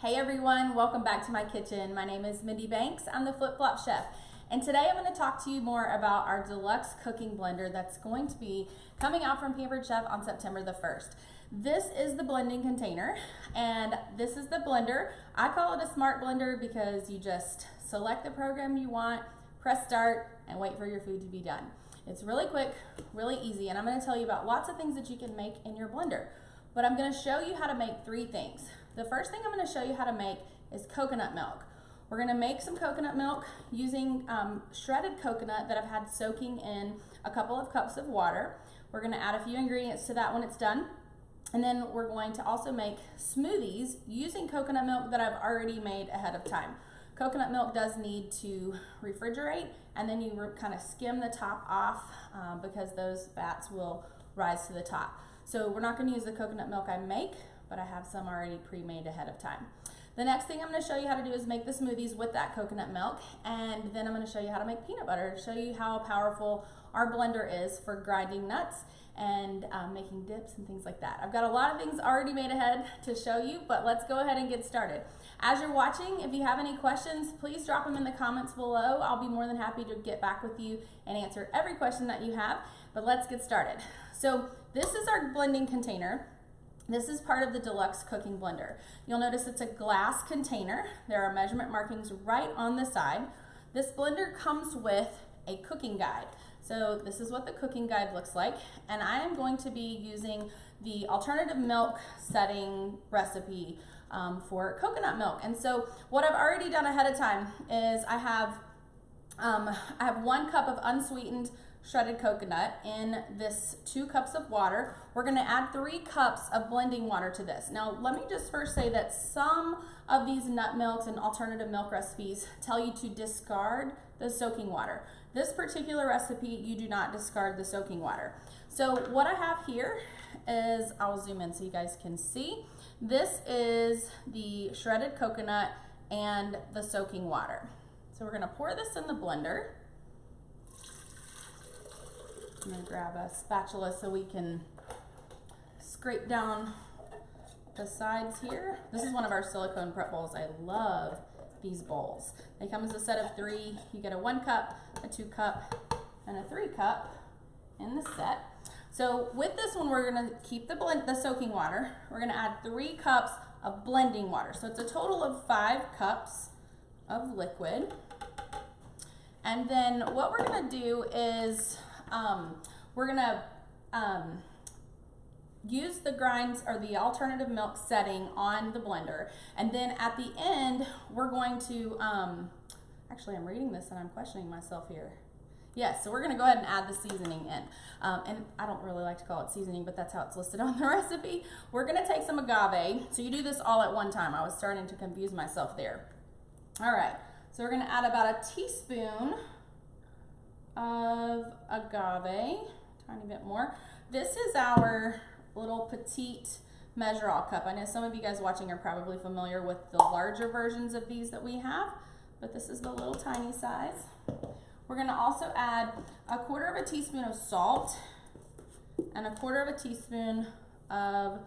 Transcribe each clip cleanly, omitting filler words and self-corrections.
Hey everyone, welcome back to my kitchen. My name is Mindy Banks. I'm the Flip Flop Chef. And today I'm going to talk to you more about our Deluxe cooking blender that's going to be coming out from Pampered Chef on September the 1st. This is the blending container and this is the blender. I call it a smart blender because you just select the program you want, press start, and wait for your food to be done. It's really quick, really easy, and I'm going to tell you about lots of things that you can make in your blender. But I'm going to show you how to make three things. The first thing I'm going to show you how to make is coconut milk. We're going to make some coconut milk using shredded coconut that I've had soaking in a couple of cups of water. We're going to add a few ingredients to that when it's done. And then we're going to also make smoothies using coconut milk that I've already made ahead of time. Coconut milk does need to refrigerate, and then you kind of skim the top off because those fats will rise to the top. So we're not going to use the coconut milk I make, but I have some already pre-made ahead of time. The next thing I'm going to show you how to do is make the smoothies with that coconut milk, and then I'm going to show you how to make peanut butter, show you how powerful our blender is for grinding nuts and making dips and things like that. I've got a lot of things already made ahead to show you, but let's go ahead and get started. As you're watching, if you have any questions, please drop them in the comments below. I'll be more than happy to get back with you and answer every question that you have, but let's get started. So this is our blending container. This is part of the Deluxe cooking blender. You'll notice it's a glass container. There are measurement markings right on the side. This blender comes with a cooking guide. So this is what the cooking guide looks like, and I am going to be using the alternative milk setting recipe for coconut milk. And so what I've already done ahead of time is I have 1 cup of unsweetened shredded coconut in this 2 cups of water. We're going to add 3 cups of blending water to this. Now let me just first say that some of these nut milks and alternative milk recipes tell you to discard the soaking water. This particular recipe, you do not discard the soaking water. So what I have here is, I'll zoom in so you guys can see, this is the shredded coconut and the soaking water. So we're going to pour this in the blender. I'm going to grab a spatula so we can scrape down the sides here. This is one of our silicone prep bowls. I love these bowls. They come as a set of 3. You get a 1 cup, a 2 cup, and a 3 cup in the set. So with this one, we're going to keep the soaking water. We're going to add 3 cups of blending water. So it's a total of 5 cups of liquid. And then what we're going to do is we're going to use the grinds or the alternative milk setting on the blender, and then at the end we're going to actually I'm reading this and I'm questioning myself here. Yes, so we're going to go ahead and add the seasoning in, and I don't really like to call it seasoning, but that's how it's listed on the recipe. We're going to take some agave. So you do this all at one time. I was starting to confuse myself there. All right, so we're going to add about a teaspoon of agave, tiny bit more. This is our little petite measure-all cup. I know some of you guys watching are probably familiar with the larger versions of these that we have, but this is the little tiny size. We're going to also add a 1/4 of a teaspoon of salt and a 1/4 of a teaspoon of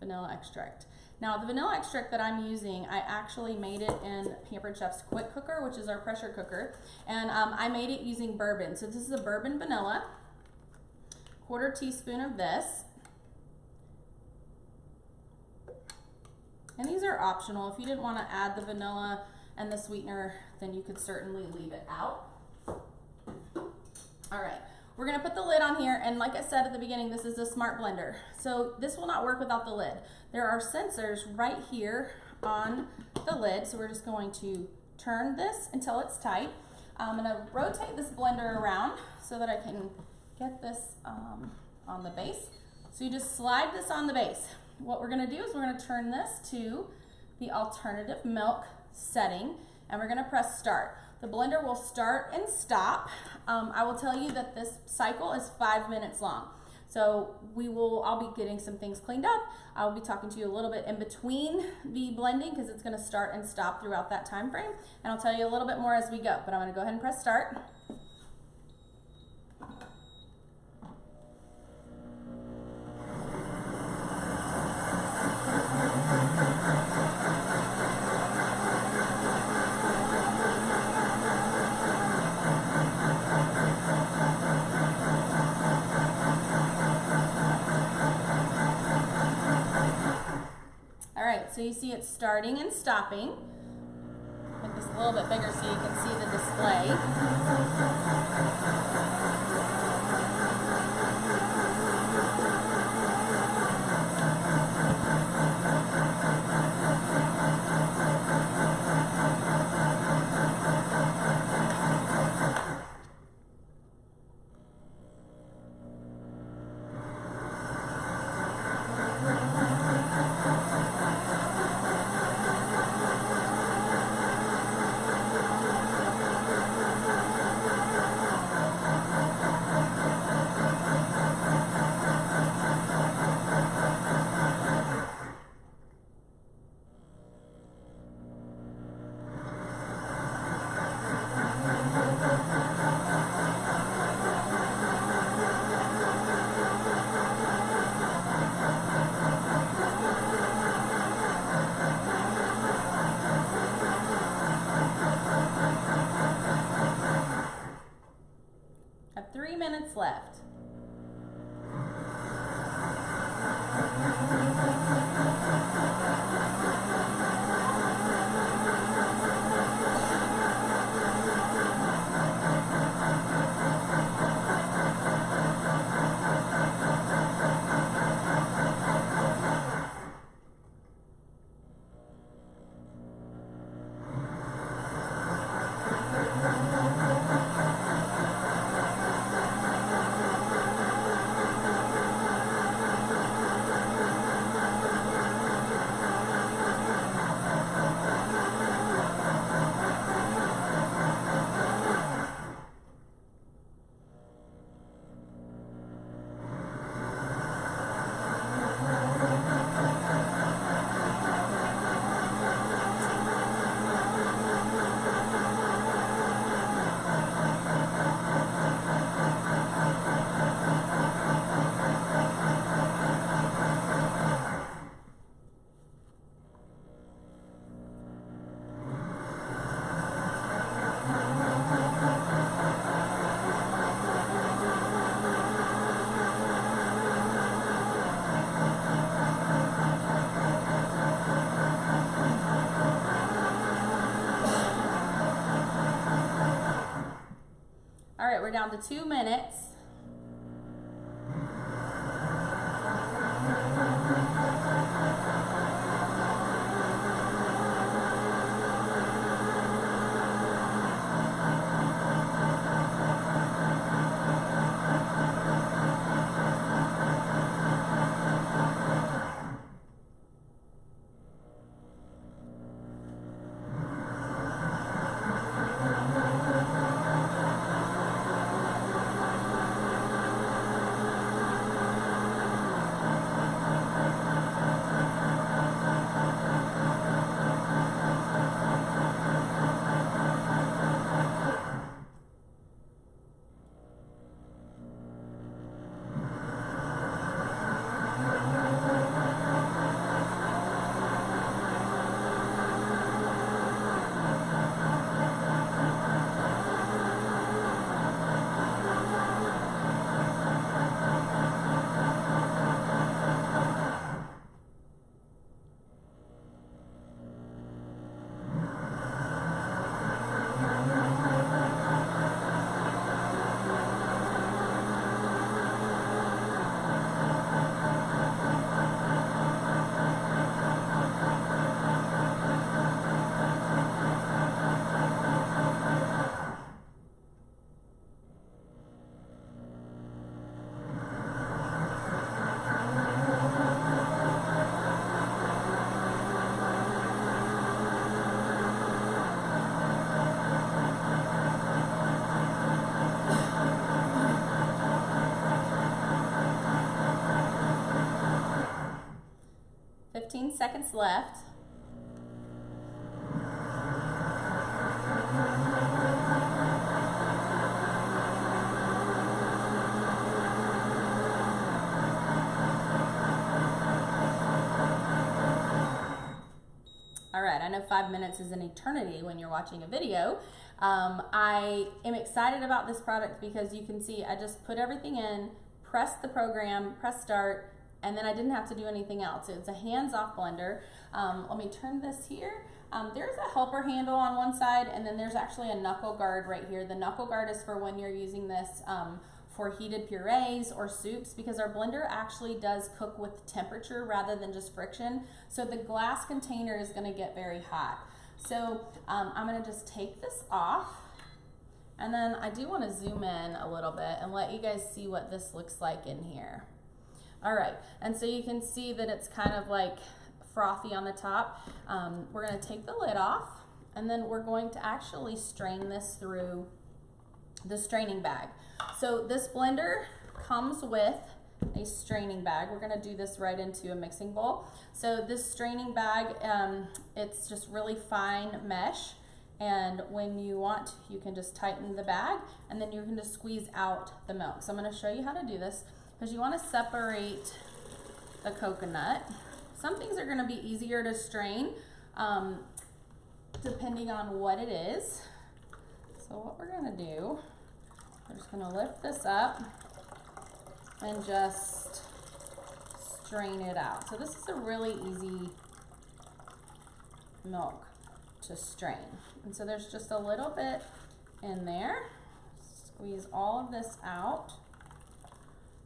vanilla extract. Now the vanilla extract that I'm using, I actually made it in Pampered Chef's quick cooker, which is our pressure cooker, and I made it using bourbon. So this is a bourbon vanilla, 1/4 teaspoon of this. And these are optional. If you didn't want to add the vanilla and the sweetener, then you could certainly leave it out. All right, we're going to put the lid on here, and like I said at the beginning, this is a smart blender. So this will not work without the lid. There are sensors right here on the lid, so we're just going to turn this until it's tight. I'm going to rotate this blender around so that I can get this on the base. So you just slide this on the base. What we're going to do is we're going to turn this to the alternative milk setting, and we're going to press start. The blender will start and stop. I will tell you that this cycle is 5 minutes long. So I'll be getting some things cleaned up. I'll be talking to you a little bit in between the blending because it's going to start and stop throughout that time frame. And I'll tell you a little bit more as we go, but I'm going to go ahead and press start. right, so you see it's starting and stopping. Make this a little bit bigger so you can see the display. Have 3 minutes left. All right, we're down to 2 minutes. Seconds left. All right, I know 5 minutes is an eternity when you're watching a video. I am excited about this product because you can see I just put everything in, press the program, press start, and then I didn't have to do anything else. It's a hands-off blender. Let me turn this here. There's a helper handle on one side, and then there's actually a knuckle guard right here. The knuckle guard is for when you're using this for heated purees or soups, because our blender actually does cook with temperature rather than just friction. So the glass container is gonna get very hot. So I'm gonna just take this off, and then I do wanna zoom in a little bit and let you guys see what this looks like in here. All right, and so you can see that it's kind of like frothy on the top. We're gonna take the lid off, and then we're going to actually strain this through the straining bag. So this blender comes with a straining bag. We're gonna do this right into a mixing bowl. So this straining bag, it's just really fine mesh, and when you want, you can just tighten the bag, and then you can just squeeze out the milk. So I'm gonna show you how to do this, because you wanna separate the coconut. Some things are gonna be easier to strain, depending on what it is. So what we're gonna do, we're just gonna lift this up and just strain it out. So this is a really easy milk to strain. And so there's just a little bit in there. Squeeze all of this out,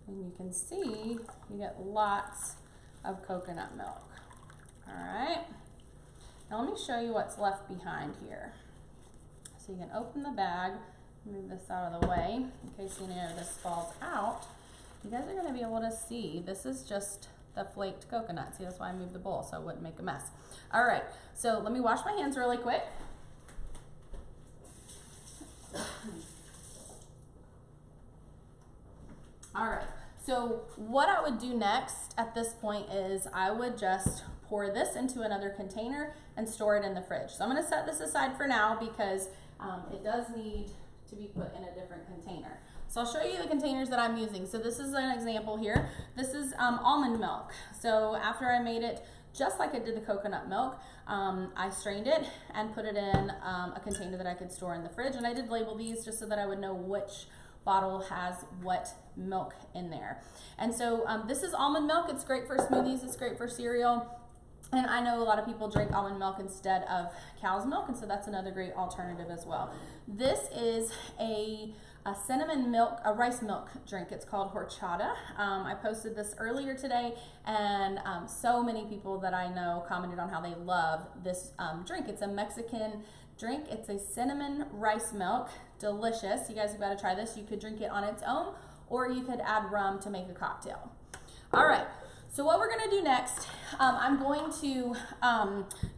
and you can see you get lots of coconut milk. All right, now let me show you what's left behind here. So you can open the bag, move this out of the way in case any of this falls out. You guys are gonna be able to see, this is just the flaked coconut. See, that's why I moved the bowl, so I wouldn't make a mess. All right, so let me wash my hands really quick. All right, so what I would do next at this point is I would just pour this into another container and store it in the fridge. So I'm gonna set this aside for now because it does need to be put in a different container. So I'll show you the containers that I'm using. So this is an example here. This is almond milk. So after I made it just like I did the coconut milk, I strained it and put it in a container that I could store in the fridge. And I did label these just so that I would know which bottle has what milk in there. And so this is almond milk. It's great for smoothies, it's great for cereal. And I know a lot of people drink almond milk instead of cow's milk, and so that's another great alternative as well. This is a cinnamon milk, a rice milk drink. It's called horchata. I posted this earlier today, and so many people that I know commented on how they love this drink. It's a Mexican drink. It's a cinnamon rice milk, delicious. You guys have got to try this. You could drink it on its own, or you could add rum to make a cocktail. All right. So what we're gonna do next, I'm going to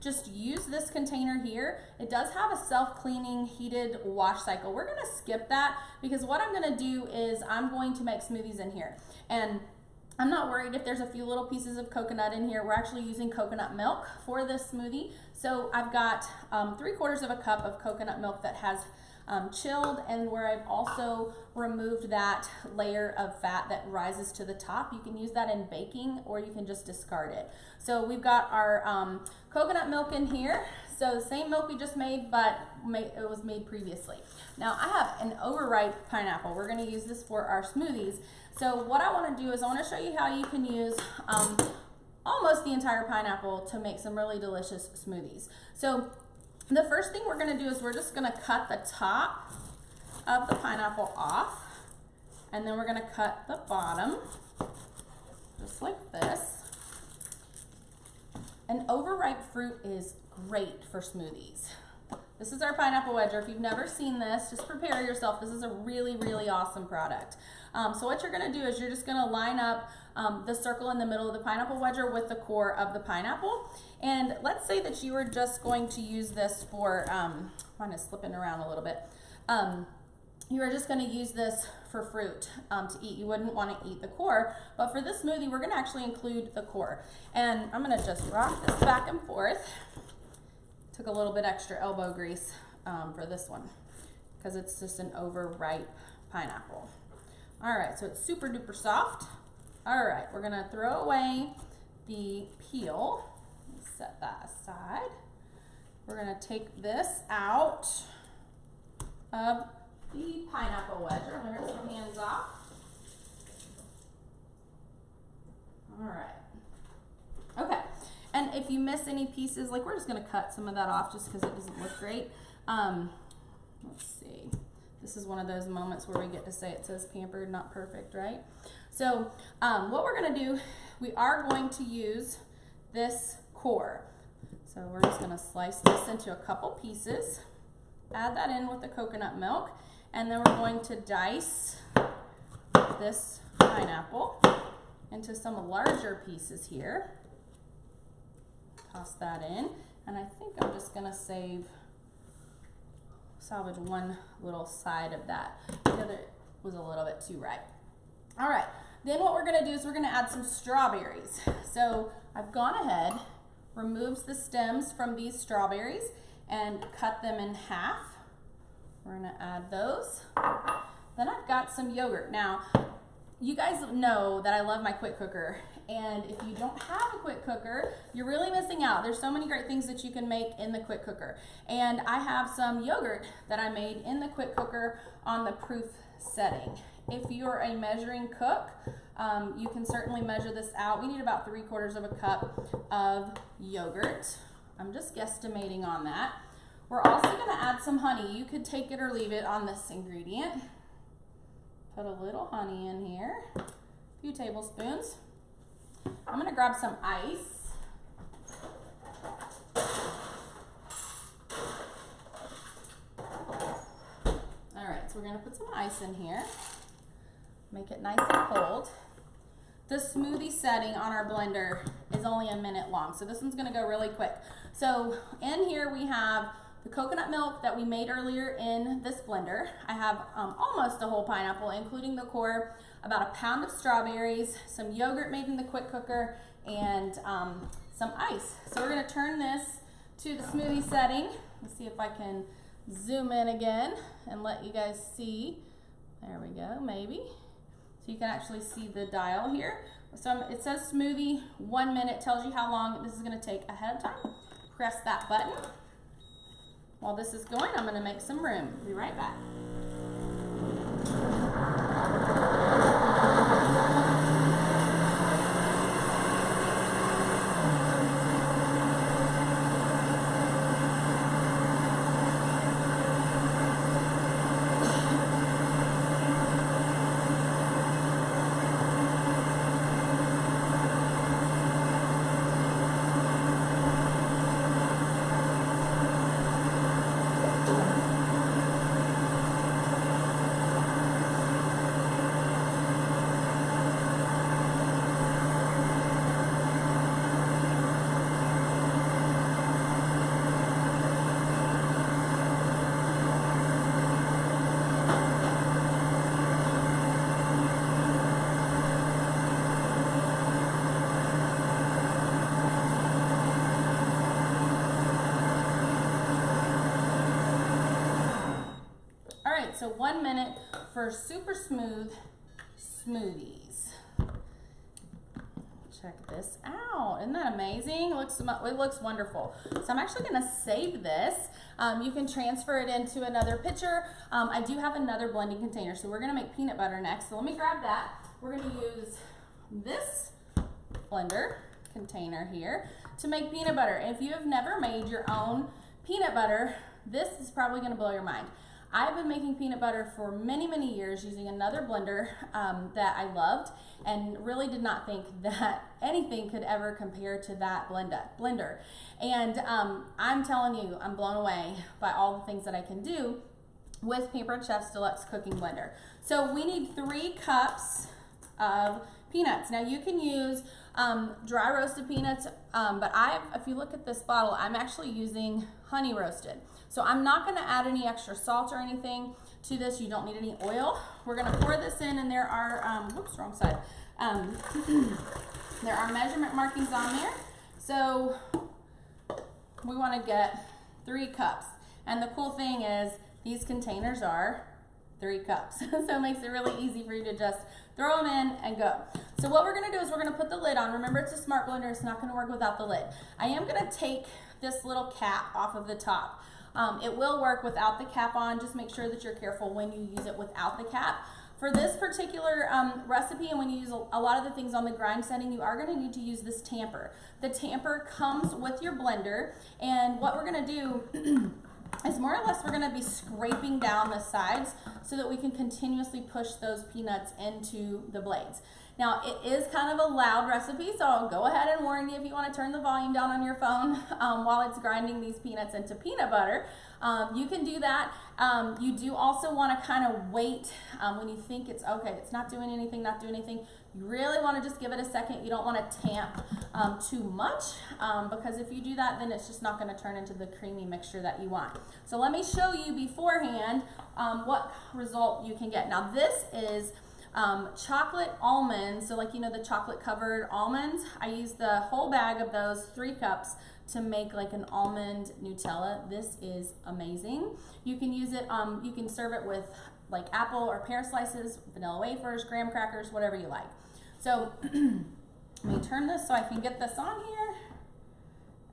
just use this container here. It does have a self-cleaning heated wash cycle. We're gonna skip that because what I'm gonna do is I'm going to make smoothies in here. And I'm not worried if there's a few little pieces of coconut in here. We're actually using coconut milk for this smoothie. So I've got 3/4 of a cup of coconut milk that has chilled, and where I've also removed that layer of fat that rises to the top. You can use that in baking, or you can just discard it. So we've got our coconut milk in here. So the same milk we just made, but it was made previously. Now I have an overripe pineapple. We're gonna use this for our smoothies. So what I wanna do is I wanna show you how you can use almost the entire pineapple to make some really delicious smoothies. So the first thing we're gonna do is we're just gonna cut the top of the pineapple off, and then we're gonna cut the bottom, just like this. An overripe fruit is great for smoothies. This is our pineapple wedger. If you've never seen this, just prepare yourself. This is a really, really awesome product. So what you're gonna do is you're just gonna line up the circle in the middle of the pineapple wedger with the core of the pineapple. And let's say that you were just going to use this for, mine is slipping around a little bit. You are just gonna use this for fruit to eat. You wouldn't wanna eat the core, but for this smoothie, we're gonna actually include the core. And I'm gonna just rock this back and forth. Took a little bit extra elbow grease for this one because it's just an overripe pineapple. All right, so it's super duper soft. All right, we're gonna throw away the peel. Set that aside. We're gonna take this out of the pineapple wedger. I'm gonna rip some hands off. All right. Okay. And if you miss any pieces, like we're just going to cut some of that off just because it doesn't look great. Let's see. This is one of those moments where we get to say it says pampered, not perfect, right? So what we're going to do, we are going to use this core. So we're just going to slice this into a couple pieces, add that in with the coconut milk, and then we're going to dice this pineapple into some larger pieces here. Toss that in, and I think I'm just going to salvage one little side of that. The other was a little bit too ripe. All right, then what we're going to do is we're going to add some strawberries. So I've gone ahead, removed the stems from these strawberries and cut them in half. We're going to add those. Then I've got some yogurt. Now, you guys know that I love my quick cooker, and if you don't have a quick cooker, you're really missing out. There's so many great things that you can make in the quick cooker. And I have some yogurt that I made in the quick cooker on the proof setting. If you're a measuring cook, you can certainly measure this out. We need about 3/4 of a cup of yogurt. I'm just guesstimating on that. We're also going to add some honey. You could take it or leave it on this ingredient. Put a little honey in here, a few tablespoons. I'm going to grab some ice. All right, so we're going to put some ice in here. Make it nice and cold. The smoothie setting on our blender is only a minute long, so this one's going to go really quick. So in here we have the coconut milk that we made earlier in this blender. I have almost a whole pineapple, including the core, about a pound of strawberries, some yogurt made in the quick cooker, and some ice. So we're going to turn this to the smoothie setting. Let's see if I can zoom in again and let you guys see. There we go, maybe. So you can actually see the dial here. So it says smoothie, 1 minute, tells you how long this is going to take ahead of time. Press that button. While this is going, I'm going to make some room. Be right back. So 1 minute for super smooth smoothies. Check this out. Isn't that amazing? It looks wonderful. So I'm actually going to save this. You can transfer it into another pitcher. I do have another blending container, so we're going to make peanut butter next. So let me grab that. We're going to use this blender container here to make peanut butter. If you have never made your own peanut butter, this is probably going to blow your mind. I've been making peanut butter for many, many years using another blender that I loved, and really did not think that anything could ever compare to that blender. And I'm telling you, I'm blown away by all the things that I can do with Pampered Chef's Deluxe Cooking Blender. So we need 3 cups of peanuts. Now you can use dry roasted peanuts, but if you look at this bottle, I'm actually using honey roasted. So I'm not going to add any extra salt or anything to this. You don't need any oil. We're going to pour this in, and there are, whoops, wrong side. There are measurement markings on there. So we want to get 3 cups. And the cool thing is these containers are 3 cups. So it makes it really easy for you to just throw them in and go. So what we're going to do is we're going to put the lid on. Remember, it's a smart blender. It's not going to work without the lid. I am going to take this little cap off of the top. It will work without the cap on. Just make sure that you're careful when you use it without the cap. For this particular recipe, and when you use a lot of the things on the grind setting, you are going to need to use this tamper. The tamper comes with your blender, and what we're going to do is more or less we're going to be scraping down the sides so that we can continuously push those peanuts into the blades. Now, it is kind of a loud recipe, so I'll go ahead and warn you if you want to turn the volume down on your phone while it's grinding these peanuts into peanut butter. You can do that. You do also want to kind of wait when you think it's okay, it's not doing anything. You really want to just give it a second. You don't want to tamp too much because if you do that, then it's just not going to turn into the creamy mixture that you want. So let me show you beforehand what result you can get. Now this is chocolate almonds, so like the chocolate covered almonds. I use the whole bag of those, 3 cups, to make like an almond Nutella. This is amazing. You can use it, you can serve it with like apple or pear slices, vanilla wafers, graham crackers, whatever you like. So let me turn this so I can get this on here.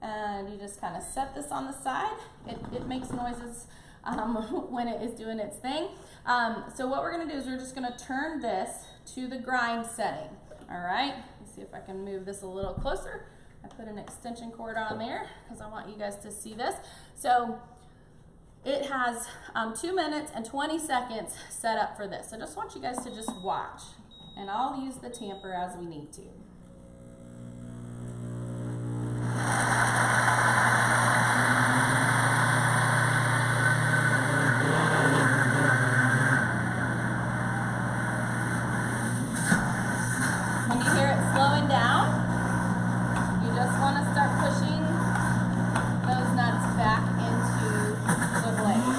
And you just kind of set this on the side. It makes noises when it is doing its thing. So what we're going to do is we're just going to turn this to the grind setting. All right, let's see if I can move this a little closer. I put an extension cord on there because I want you guys to see this. So it has 2 minutes and 20 seconds set up for this. So I just want you guys to just watch, and I'll use the tamper as we need to. When you hear it slowing down, you just want to start pushing those nuts back into the blade.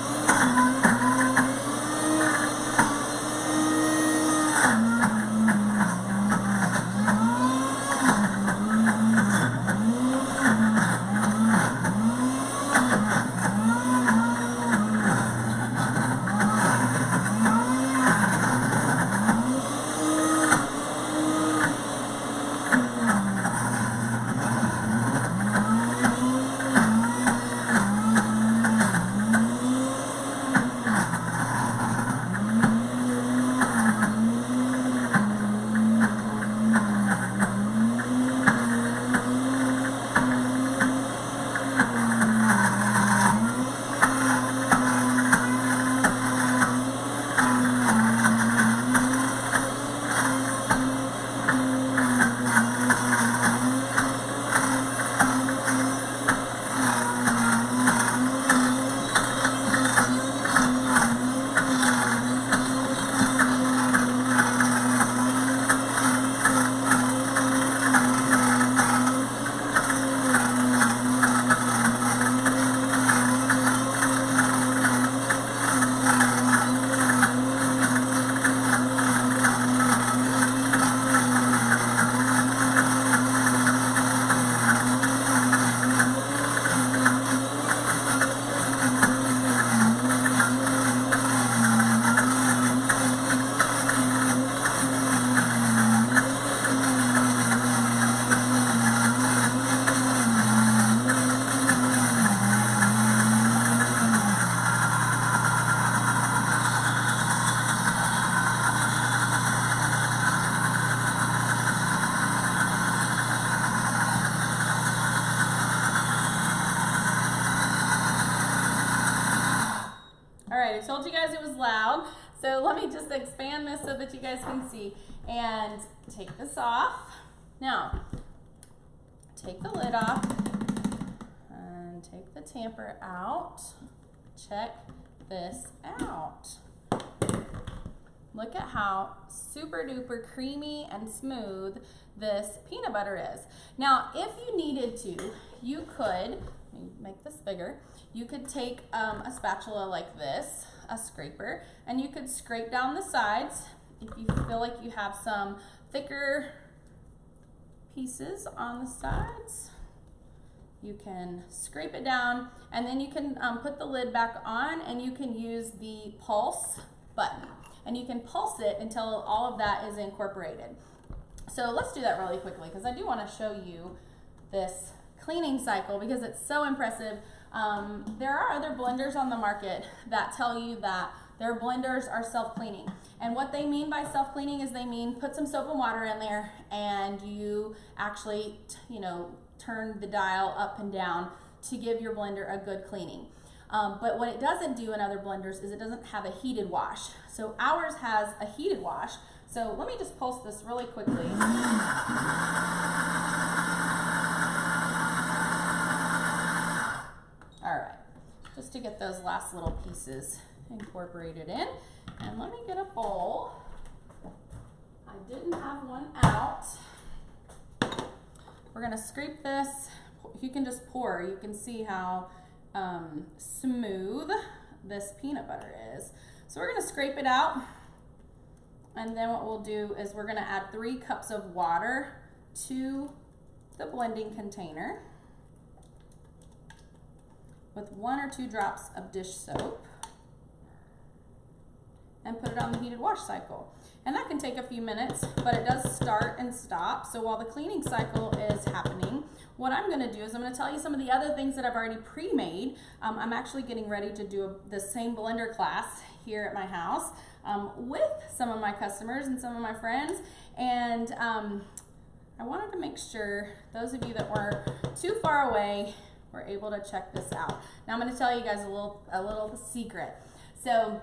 I told you guys it was loud, so let me just expand this so that you guys can see. And take this off. Now, take the lid off and take the tamper out. Check this out. Look at how super duper creamy and smooth this peanut butter is. Now, if you needed to, you could, let me make this bigger, you could take a spatula like this, a scraper, and you could scrape down the sides. If you feel like you have some thicker pieces on the sides, you can scrape it down, and then you can put the lid back on, and you can use the pulse button, and you can pulse it until all of that is incorporated. So let's do that really quickly, because I do want to show you this cleaning cycle because it's so impressive. There are other blenders on the market that tell you that Their blenders are self-cleaning. And what they mean by self-cleaning is they mean put some soap and water in there and you actually, turn the dial up and down to give your blender a good cleaning. But what it doesn't do in other blenders is it doesn't have a heated wash. So ours has a heated wash. So let me just pulse this really quickly. All right, just to get those last little pieces incorporated in. And let me get a bowl. I didn't have one out. We're gonna scrape this. You can just pour. You can see how smooth this peanut butter is. So we're gonna scrape it out. And then what we'll do is we're gonna add 3 cups of water to the blending container with 1 or 2 drops of dish soap and put it on the heated wash cycle. And that can take a few minutes, but it does start and stop. So while the cleaning cycle is happening, what I'm gonna do is I'm gonna tell you some of the other things that I've already pre-made. I'm actually getting ready to do the same blender class here at my house with some of my customers and some of my friends. And I wanted to make sure those of you that weren't too far away were able to check this out. Now I'm gonna tell you guys a little secret. So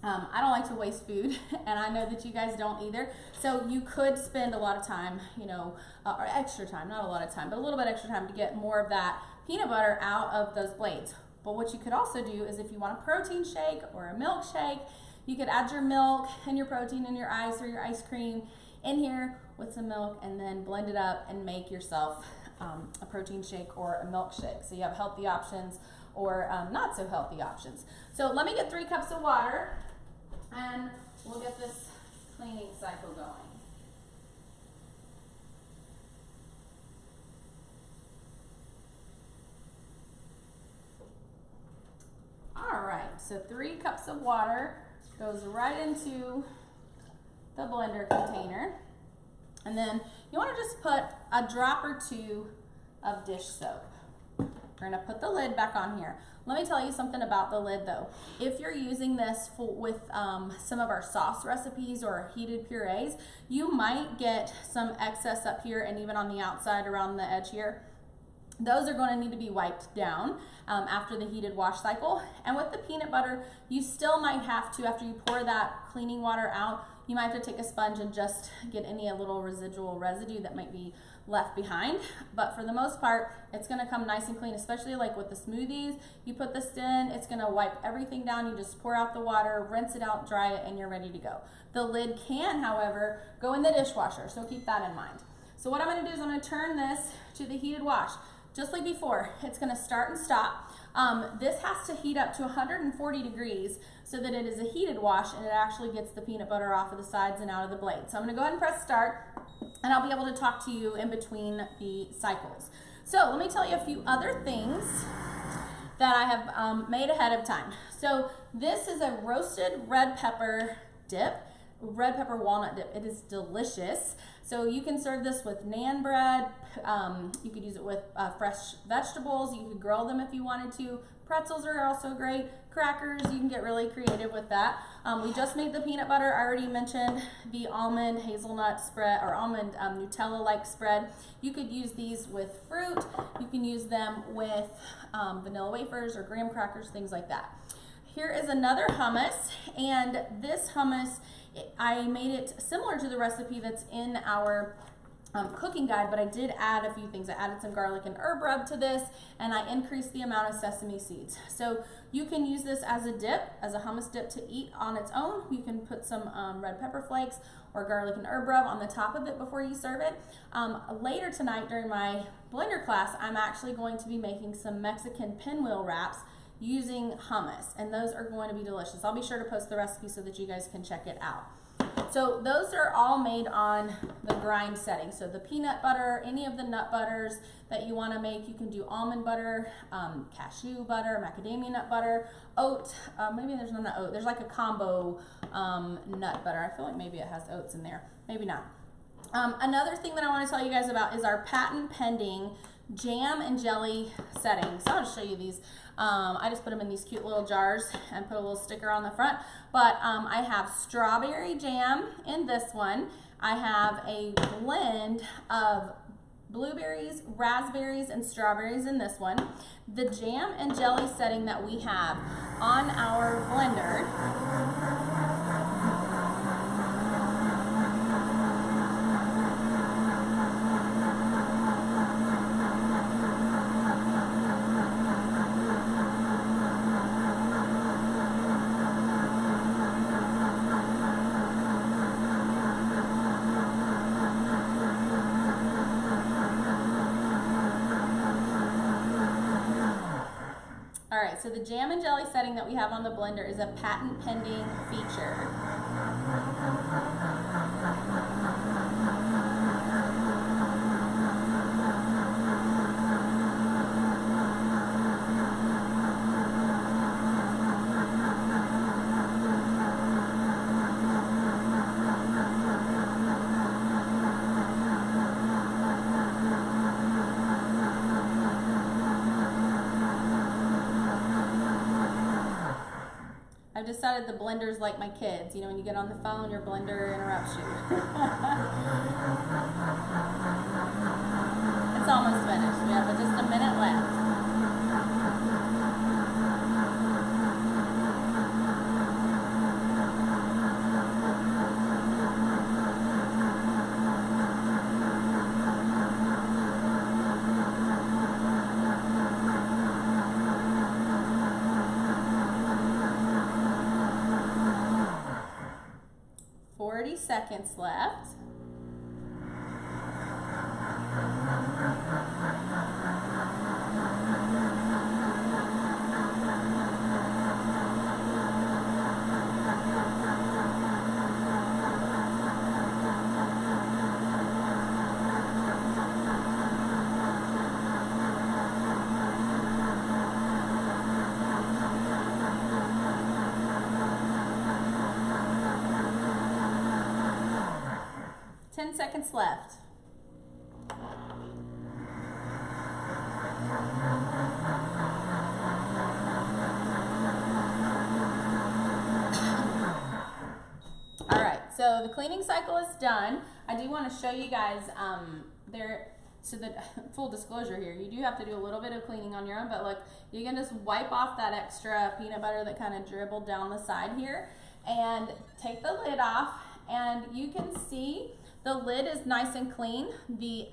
I don't like to waste food, and I know that you guys don't either. So you could spend a lot of time, or extra time, not a lot of time, but a little bit extra time to get more of that peanut butter out of those blades. But what you could also do is if you want a protein shake or a milkshake, you could add your milk and your protein and your ice or your ice cream in here with some milk and then blend it up and make yourself a protein shake or a milkshake. So you have healthy options or not so healthy options. So let me get 3 cups of water and we'll get this cleaning cycle going. All right, so 3 cups of water goes right into the blender container. And then you want to just put a drop or 2 of dish soap. We're gonna put the lid back on here. Let me tell you something about the lid though. If you're using this with some of our sauce recipes or heated purees, you might get some excess up here and even on the outside around the edge here. Those are going to need to be wiped down after the heated wash cycle. And with the peanut butter, you still might have to, after you pour that cleaning water out, you might have to take a sponge and just get any little residual residue that might be left behind. But for the most part, it's going to come nice and clean, especially like with the smoothies. You put this in, it's going to wipe everything down. You just pour out the water, rinse it out, dry it, and you're ready to go. The lid can, however, go in the dishwasher, so keep that in mind. So what I'm going to do is I'm going to turn this to the heated wash. Just like before, it's gonna start and stop. This has to heat up to 140 degrees so that it is a heated wash and it actually gets the peanut butter off of the sides and out of the blade. So I'm gonna go ahead and press start and I'll be able to talk to you in between the cycles. So let me tell you a few other things that I have made ahead of time. So this is a roasted red pepper dip, red pepper walnut dip. It is delicious. So you can serve this with naan bread. You could use it with fresh vegetables. You could grill them if you wanted to. Pretzels are also great. Crackers, you can get really creative with that. We just made the peanut butter. I already mentioned the almond hazelnut spread or almond Nutella-like spread. You could use these with fruit. You can use them with vanilla wafers or graham crackers, things like that. Here is another hummus, and this hummus, I made it similar to the recipe that's in our cooking guide, but I did add a few things. I added some garlic and herb rub to this, and I increased the amount of sesame seeds. So you can use this as a dip, as a hummus dip to eat on its own. You can put some red pepper flakes or garlic and herb rub on the top of it before you serve it. Later tonight during my blender class, I'm actually going to be making some Mexican pinwheel wraps using hummus, and those are going to be delicious. I'll be sure to post the recipe so that you guys can check it out. So those are all made on the grind setting. So the peanut butter, any of the nut butters that you want to make, you can do almond butter, cashew butter, macadamia nut butter, oat, maybe there's none of oat. There's like a combo nut butter. I feel like maybe it has oats in there, maybe not. Another thing that I want to tell you guys about is our patent pending jam and jelly setting. So I'll just show you these. I just put them in these cute little jars and put a little sticker on the front. But I have strawberry jam in this one. I have a blend of blueberries, raspberries, and strawberries in this one. The jam and jelly setting that we have on our blender All right, so the jam and jelly setting that we have on the blender is a patent pending feature. I've decided the blender's like my kids. You know, when you get on the phone, your blender interrupts you. It's almost finished. We have just a minute left. Seconds left. Seconds left. All right, so the cleaning cycle is done. I do want to show you guys so the full disclosure here, you do have to do a little bit of cleaning on your own, but look, you can just wipe off that extra peanut butter that kind of dribbled down the side here and take the lid off, and you can see the lid is nice and clean. The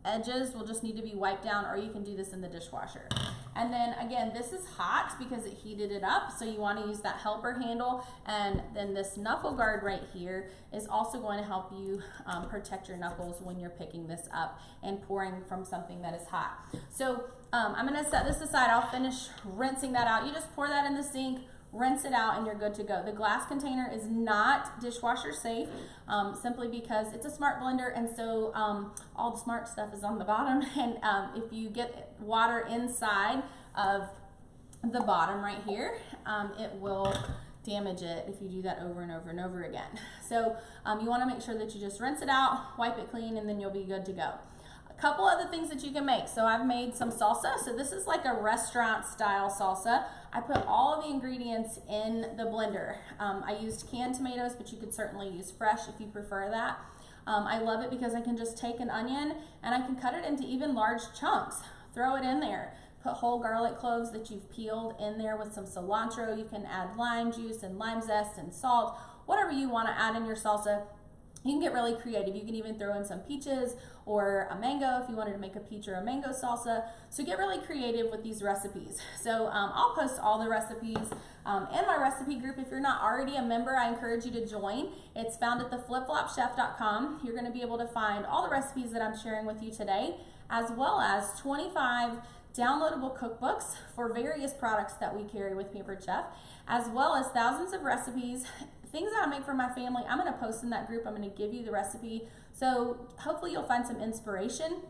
edges will just need to be wiped down, or you can do this in the dishwasher. And then again, this is hot because it heated it up, so you want to use that helper handle, and then this knuckle guard right here is also going to help you protect your knuckles when you're picking this up and pouring from something that is hot. So I'm going to set this aside. I'll finish rinsing that out. You just pour that in the sink, rinse it out, and you're good to go. The glass container is not dishwasher safe, simply because it's a smart blender, and so all the smart stuff is on the bottom, and if you get water inside of the bottom right here, it will damage it if you do that over and over and over again. So you want to make sure that you just rinse it out, wipe it clean, and then you'll be good to go. Couple other things that you can make. So I've made some salsa. So this is like a restaurant style salsa. I put all of the ingredients in the blender. I used canned tomatoes, but you could certainly use fresh if you prefer that. I love it because I can just take an onion and I can cut it into even large chunks. Throw it in there. Put whole garlic cloves that you've peeled in there with some cilantro. You can add lime juice and lime zest and salt, whatever you want to add in your salsa. You can get really creative. You can even throw in some peaches or a mango if you wanted to make a peach or a mango salsa. So get really creative with these recipes. So I'll post all the recipes in my recipe group. If you're not already a member, I encourage you to join. It's found at theflipflopchef.com. You're going to be able to find all the recipes that I'm sharing with you today, as well as 25 downloadable cookbooks for various products that we carry with Pampered Chef, as well as thousands of recipes, things that I make for my family. I'm going to post in that group. I'm going to give you the recipe. So hopefully you'll find some inspiration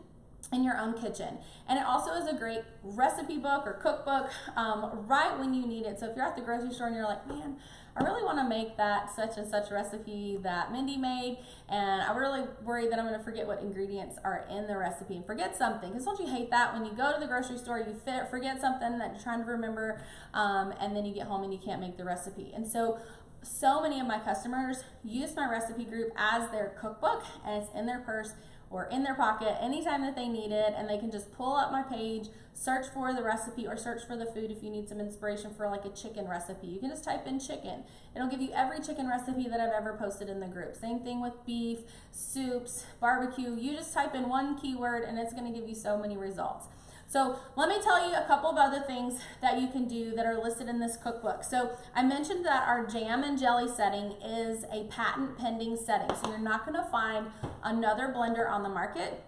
in your own kitchen. And it also is a great recipe book or cookbook right when you need it. So if you're at the grocery store and you're like, man, I really want to make that such and such recipe that Mindy made, and I'm really worried that I'm going to forget what ingredients are in the recipe and forget something. Because don't you hate that when you go to the grocery store, you forget something that you're trying to remember, and then you get home and you can't make the recipe. And so many of my customers use my recipe group as their cookbook, and it's in their purse or in their pocket anytime that they need it, and they can just pull up my page, search for the recipe, or search for the food if you need some inspiration for like a chicken recipe. You can just type in chicken. It'll give you every chicken recipe that I've ever posted in the group. Same thing with beef, soups, barbecue. You just type in one keyword and it's gonna give you so many results. So let me tell you a couple of other things that you can do that are listed in this cookbook. So I mentioned that our jam and jelly setting is a patent pending setting. So you're not gonna find another blender on the market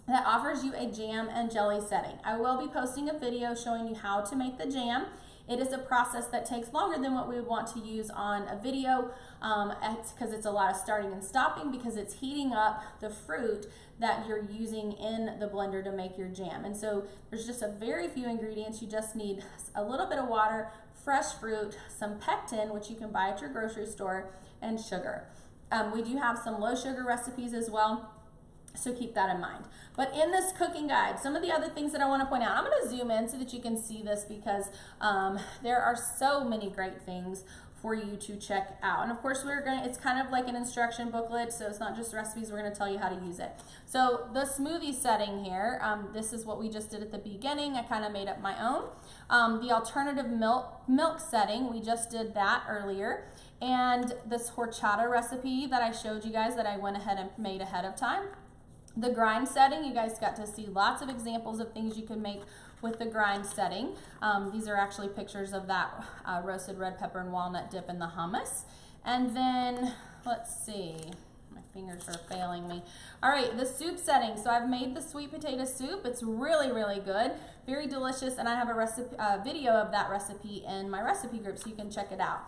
that offers you a jam and jelly setting. I will be posting a video showing you how to make the jam. It is a process that takes longer than what we would want to use on a video because it's a lot of starting and stopping, because it's heating up the fruit that you're using in the blender to make your jam. And so there's just a very few ingredients. You just need a little bit of water, fresh fruit, some pectin, which you can buy at your grocery store, and sugar. We do have some low sugar recipes as well, so keep that in mind. But in this cooking guide, some of the other things that I want to point out, I'm going to zoom in so that you can see this, because there are so many great things for you to check out. And of course, it's kind of like an instruction booklet, so it's not just recipes, we're going to tell you how to use it. So the smoothie setting here, this is what we just did at the beginning. I kind of made up my own. The alternative milk setting, we just did that earlier. And this horchata recipe that I showed you guys that I went ahead and made ahead of time. The grind setting, you guys got to see lots of examples of things you can make with the grind setting. These are actually pictures of that roasted red pepper and walnut dip in the hummus. And then, let's see, my fingers are failing me. All right, the soup setting. So I've made the sweet potato soup. It's really, really good, very delicious, and I have a recipe, video of that recipe in my recipe group, so you can check it out.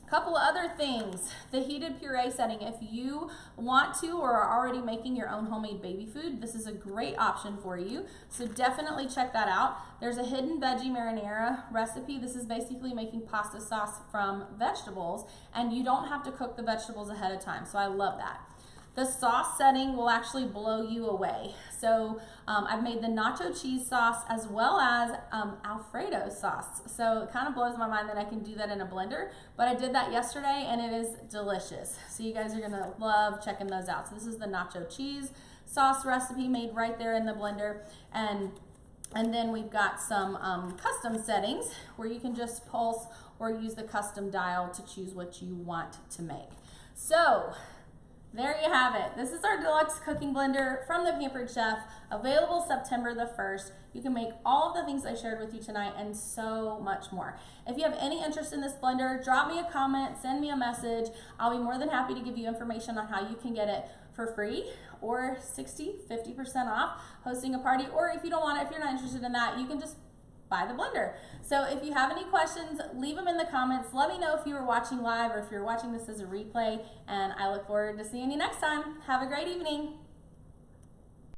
Couple of other things, the heated puree setting. If you want to or are already making your own homemade baby food, this is a great option for you. So definitely check that out. There's a hidden veggie marinara recipe. This is basically making pasta sauce from vegetables, and you don't have to cook the vegetables ahead of time. So I love that. The sauce setting will actually blow you away. So I've made the nacho cheese sauce as well as Alfredo sauce. So it kind of blows my mind that I can do that in a blender, but I did that yesterday and it is delicious. So you guys are gonna love checking those out. So this is the nacho cheese sauce recipe made right there in the blender. And then we've got some custom settings where you can just pulse or use the custom dial to choose what you want to make. So there you have it. This is our deluxe cooking blender from the Pampered Chef, available September the 1st. You can make all of the things I shared with you tonight and so much more. If you have any interest in this blender, drop me a comment, send me a message. I'll be more than happy to give you information on how you can get it for free or 50% off, hosting a party, or if you don't want it, if you're not interested in that, you can just buy the blender. So if you have any questions, leave them in the comments. Let me know if you were watching live or if you're watching this as a replay, and I look forward to seeing you next time. Have a great evening.